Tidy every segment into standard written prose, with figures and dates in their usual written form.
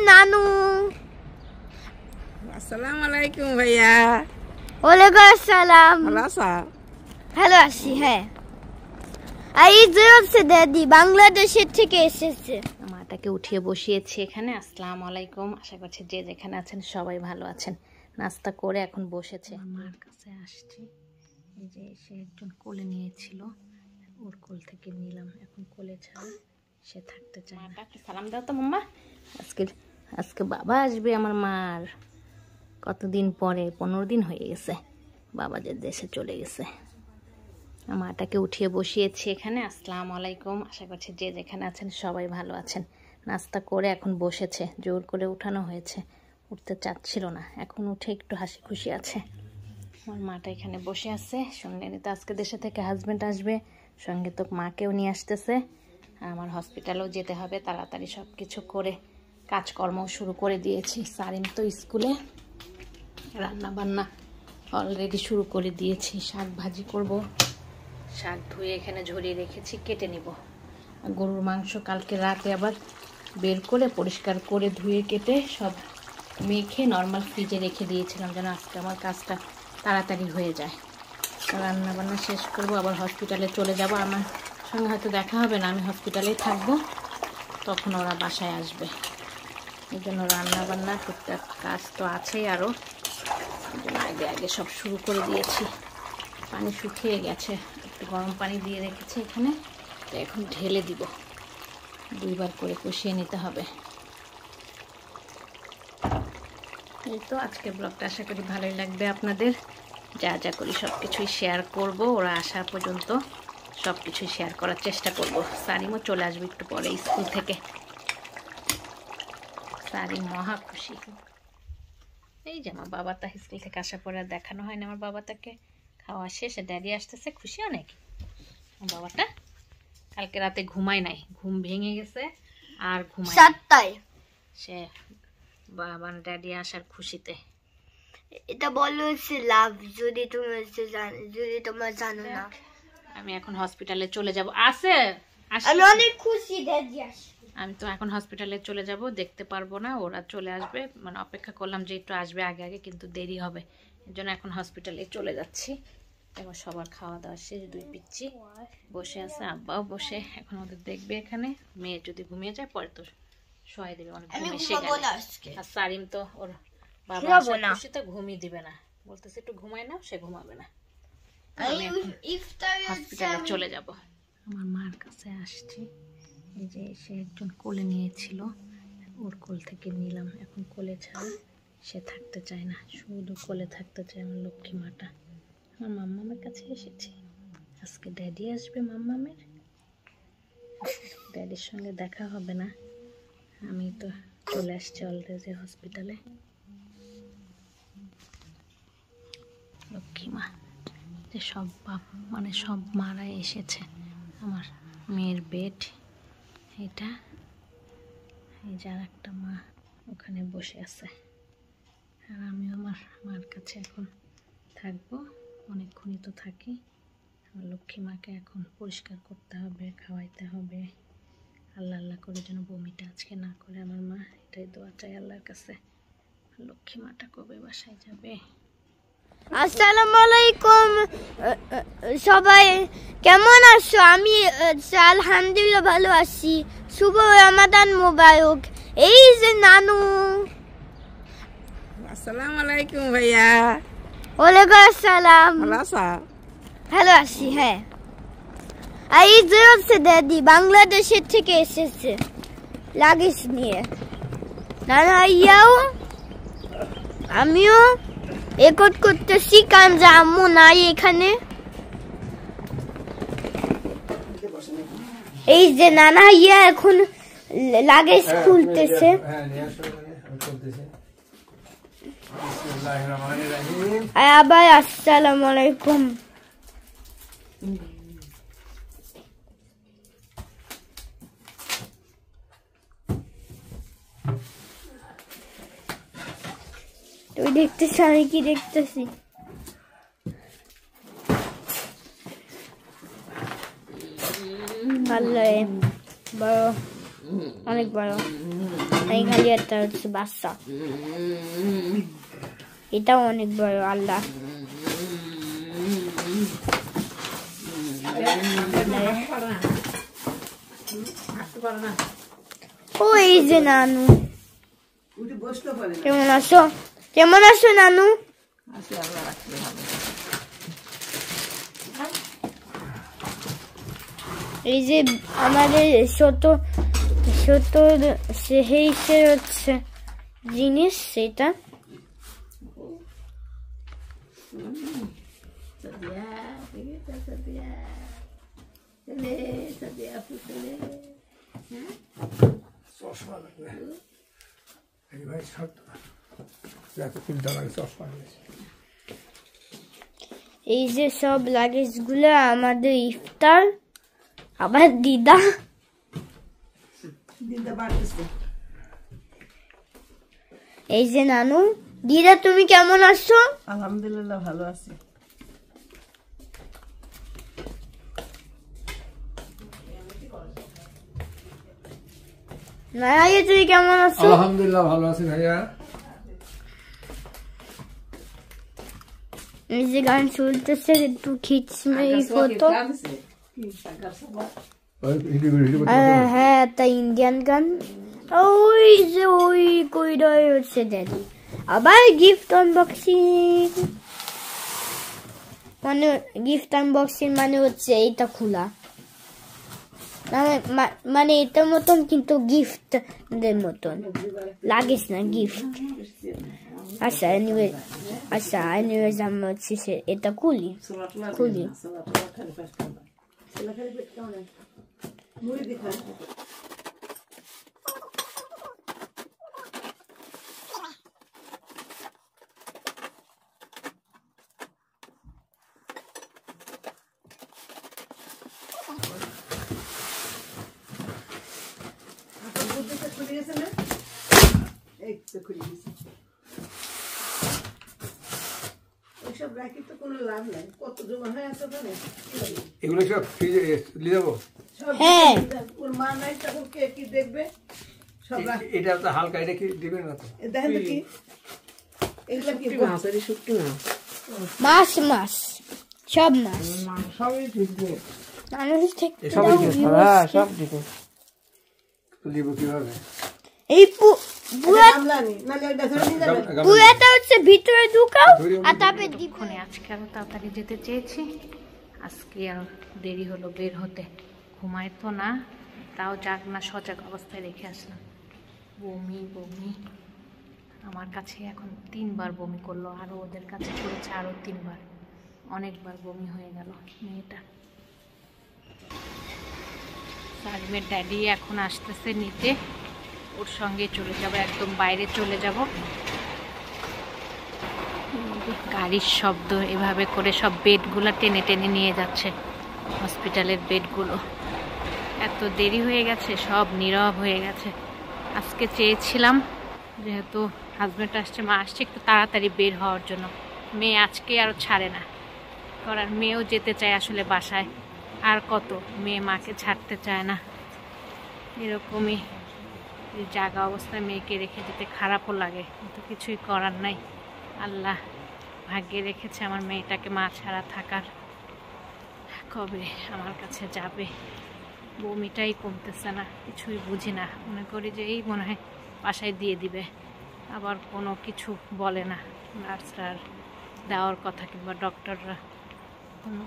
নানু। আসসালামু আলাইকুম ভাইয়া। ওয়ালাইকুম আসসালাম। ভালো আছো? ভালো আছি, হ্যাঁ। এই যে হচ্ছে দাদি বাংলাদেশের থেকে এসেছে। মাটাকে উঠিয়ে বসিয়েছি এখানে। আসসালামু আলাইকুম, আশা করছি যে যেখানে আছেন সবাই ভালো আছেন। নাস্তা করে এখন বসেছে। মার কাছে আসছি, এই যে সে একজন কোলে নিয়েছিল, ওর কোল থেকে নিলাম, এখন কোলে ছাড়া সে থাকতে চায় না। একটু সালাম দাও তো মাম্মা। আজকে বাবা আসবে আমার মার। কতদিন পরে, 15 দিন হয়ে গেছে বাবা যে দেশে চলে গেছে। মাটাকে উঠিয়ে বসিয়েছি এখানে। আসসালামু আলাইকুম, আশা করছি যে যেখানে আছেন সবাই ভালো আছেন। নাস্তা করে এখন বসেছে, জোর করে উঠানো হয়েছে, উঠতে চাচ্ছিল না, এখন উঠে একটু হাসি খুশি আছে। আমার মাটা এখানে বসে আছে। সঙ্গে তো আজকে দেশে থেকে হাজব্যান্ড আসবে, সঙ্গে তো মাকেও নিয়ে আসতেছে। আমার হসপিটালেও যেতে হবে, তাড়াতাড়ি সব কিছু করে কাজকর্মও শুরু করে দিয়েছি। সারিম তো স্কুলে, রান্না বান্না অলরেডি শুরু করে দিয়েছি। শাক ভাজি করব, শাক ধুয়ে এখানে ঝরিয়ে রেখেছি, কেটে নিব। গরুর মাংস কালকে রাতে আবার বের করে পরিষ্কার করে ধুয়ে কেটে সব মেখে নর্মাল ফ্রিজে রেখে দিয়েছিলাম, যেন আজকে আমার কাজটা তাড়াতাড়ি হয়ে যায়। রান্না বান্না শেষ করব, আবার হসপিটালে চলে যাব। আমার সঙ্গে হয়তো দেখা হবে না, আমি হসপিটালেই থাকবো, তখন ওরা বাসায় আসবে। এই জন্য রান্না বান্না টুকটাক কাজ তো আছেই আরও, এই জন্য আগে সব শুরু করে দিয়েছি। পানি শুকিয়ে গেছে, একটু গরম পানি দিয়ে রেখেছি এখানে, তো এখন ঢেলে দিব। 2 বার করে কষিয়ে নিতে হবে। এই তো আজকের ব্লগটা আশা করি ভালোই লাগবে আপনাদের। যা যা করি সব কিছুই শেয়ার করব, ওরা আসা পর্যন্ত সব কিছুই শেয়ার করার চেষ্টা করব। সারিমও চলে আসবে একটু পরে স্কুল থেকে। সারিম মহা খুশি। এই যে আমার বাবাটা স্কুল থেকে আসার পরে আর দেখানো হয় না আমার বাবাটাকে। খাওয়া শেষে ড্যাডি আসতেছে, খুশি অনেক বাবাটা। কালকে রাতে ঘুমায় নাই, ঘুম ভেঙে গেছে আর ঘুমায় 7টায় সে বাবা ড্যাডি আসার খুশিতে। এটা বলো হচ্ছে লাভ, যদি তোমরা জানো না। আমি এখন হসপিটালে চলে যাব। আছে আমি অনেক খুশি দাদি আসবে। আমি তো এখন হসপিটালে চলে যাব, দেখতে পারবো না, ওরা চলে আসবে। মানে অপেক্ষা করলাম যে একটু আসবে আগে আগে, কিন্তু দেরি হবে, এর জন্য এখন হসপিটালে চলে যাচ্ছি। এবার সবার খাওয়া দাওয়া শেষ, 2 পিচ্ছি বসে আছে, আব্বাও বসে, এখন ওদের দেখবে এখানে। মেয়ে যদি ঘুমিয়ে যায় পরে তো শোয়াই দেবে, অনেক ঘুম এসে গেলে। আর সারিম তো ওর বাবা খুশিতে ঘুমিয়ে দিবে না, বলতেছে একটু ঘুমায় না, সে ঘুমাবে না। আমি এখন হসপিটালে চলে যাব। আমার মার কাছে আসছি, এই যে সে একজন কোলে নিয়েছিল, ওর কোল থেকে নিলাম, এখন কোলে ছাড়া সে থাকতে চায় না, শুধু কোলে থাকতে চায় আমার লক্ষ্মী মাটা। আমার মাম্মামের কাছে এসেছি, আজকে ড্যাডি আসবে মাম্মামের, ড্যাডির সঙ্গে দেখা হবে না। আমি তো চলে আসছি অলরেডি হসপিটালে। লক্ষ্মী মা যে সব মানে সব মারা এসেছে। আমার মেয়ের বেড এটা, এই যে আর একটা মা ওখানে বসে আছে। আর আমি আমার মার কাছে এখন থাকবো, অনেকক্ষণই তো থাকি। আমার লক্ষ্মী মাকে এখন পরিষ্কার করতে হবে, খাওয়াইতে হবে। আল্লাহ আল্লাহ করে যেন বমিটা আজকে না করে আমার মা, এটাই দোয়া চাই আল্লাহর কাছে। লক্ষ্মী মাটা কবে বাসায় যাবে? আসসালামু আলাইকুম সবাই, কেমন আছো? আমি আলহামদুলিল্লাহ ভালো আছি। শুভ রমাদান মোবারক। এই যে নানু। আসসালামু আলাইকুম ভাইয়া। ওয়ালাইকুম আসসালাম। ভালো আছো? ভালো আছি, হ্যাঁ। এই যে হচ্ছে দাদি বাংলাদেশের থেকে এসেছে লাগেজ নিয়ে। নানা ইয়াও আমিও একট করতেছি, কারণ যে আম্মু নাই এখানে। এই যে নানা ইয়া এখন লাগেজ খুলতেছে। আবার আসসালামু আলাইকুম। তুই দেখতেছি, আমি কি দেখতেছি? ভালো বড়, অনেক বড়। খালি একটা হচ্ছে বাচ্চা, এটাও অনেক বড়। আল্লাহ ও এই যে নানু, কেমন আছো? কেমন আছো নানু? এই যে আমাদের ছোট ছোট সেই হচ্ছে জিনিস, সেটা এই যে সব লাগেজ গুলো আমাদের ইফতার। আবার দিদা এই যে নানু। দিদা তুমি কেমন আছো? আলহামদুলিল্লাহ ভালো আছি। ভাইয়া তুমি কেমন আছো? আলহামদুলিল্লাহ ভালো আছি ভাইয়া। এই যে গান চলতেছে, একটু খিচমে এই ফটো। হ্যাঁ, একটা ইন্ডিয়ান গান। ওই যে ওই কইডাই হচ্ছে ড্যাডি। আবার গিফট আনবক্সিং, মানে গিফট আনবক্সিং মানে হচ্ছে এইটা খোলা, মানে এটার মতন কিন্তু গিফট দের মতন লাগিস না, গিফট। আচ্ছা এনিওয়েজ আমরা হচ্ছে এটা খুলি। এগুলো সব ফ্রিজে নিয়ে যাবো। হ্যাঁ, এটা তো হালকা, এটা কি দিবেন না তো? মাছ মাছ সব মাছ মানুষ থেকে দিব কিভাবে? এই পুরাটা হচ্ছে ভিতরে ঢুকাও আর তারপরে দীপনে আজকে আরো তাড়াতাড়ি যেতে চেয়েছি, আজকে আরো দেরি হলো বের হতে। ঘুমায় তো না, তাও যাক না সজাগ অবস্থায় রেখে আসলাম। বমি বমি আমার কাছে এখন 3 বার বমি করলো, আরও ওদের কাছে করেছে আরও 3 বার। অনেকবার বমি হয়ে গেল মেয়েটা। সাজমের ড্যাডি এখন আসতেছে নিতে, ওর সঙ্গে চলে যাব, একদম বাইরে চলে যাব। গাড়ির শব্দ, এভাবে করে সব বেডগুলো টেনে টেনে নিয়ে যাচ্ছে, হসপিটালের বেডগুলো। এত দেরি হয়ে গেছে, সব নীরব হয়ে গেছে। আজকে চেয়েছিলাম যেহেতু হাজব্যান্ড আসছে, মা আসছে, একটু তাড়াতাড়ি বের হওয়ার জন্য। মেয়ে আজকে আরও ছাড়ে না, করার মেয়েও যেতে চায় আসলে বাসায়, আর কত, মেয়ে মাকে ছাড়তে চায় না। এরকমই জাগা অবস্থায় মেয়েকে রেখে যেতে খারাপও লাগে, কিন্তু কিছুই করার নাই। আল্লাহ ভাগ্যে রেখেছে আমার মেয়েটাকে মা ছাড়া থাকার। কবে আমার কাছে যাবে? বমিটাই কমতেছে না, কিছুই বুঝি না। মনে করি যে এই মনে হয় বাসায় দিয়ে দিবে, আবার কোনো কিছু বলে না নার্সরা দেওয়ার কথা, কিংবা ডক্টররা।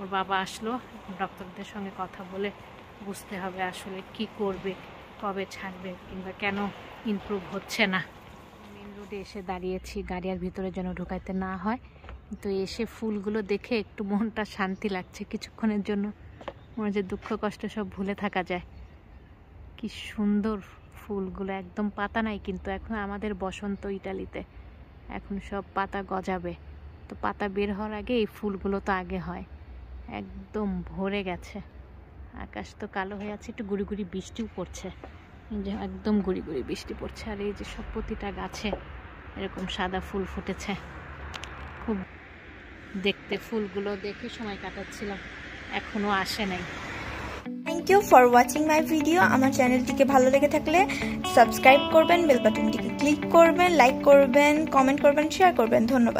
ওর বাবা আসলো, ডক্টরদের সঙ্গে কথা বলে বুঝতে হবে আসলে কি করবে, কবে ছাড়বে, কিংবা কেন ইমপ্রুভ হচ্ছে না। মেন রোডে এসে দাঁড়িয়েছি, গাড়ির ভিতরে যেন ঢুকাইতে না হয়, কিন্তু এসে ফুলগুলো দেখে একটু মনটা শান্তি লাগছে কিছুক্ষণের জন্য। মনে হচ্ছে দুঃখ কষ্ট সব ভুলে থাকা যায়। কি সুন্দর ফুলগুলো, একদম পাতা নাই কিন্তু এখন আমাদের বসন্ত ইটালিতে, এখন সব পাতা গজাবে। তো পাতা বের হওয়ার আগে এই ফুলগুলো তো আগে হয়। একদম ভরে গেছে, আকাশ তো কালো হয়ে আছে, একটু গুড়ি গুড়ি বৃষ্টিও পড়ছে, যে একদম গুড়ি গুড়ি বৃষ্টি পড়ছে। আর এই যে সব প্রতিটা গাছে এরকম সাদা ফুল ফুটেছে। খুব দেখতে ফুলগুলো দেখে সময় কাটাচ্ছিলাম, এখনো আসে নাই। You for watching my video. আমার চ্যানেলটিকে ভালো লেগে থাকলে সাবস্ক্রাইব করবেন, বেল বাটনটিকে ক্লিক করবেন, লাইক করবেন, কমেন্ট করবেন, শেয়ার করবেন। ধন্যবাদ।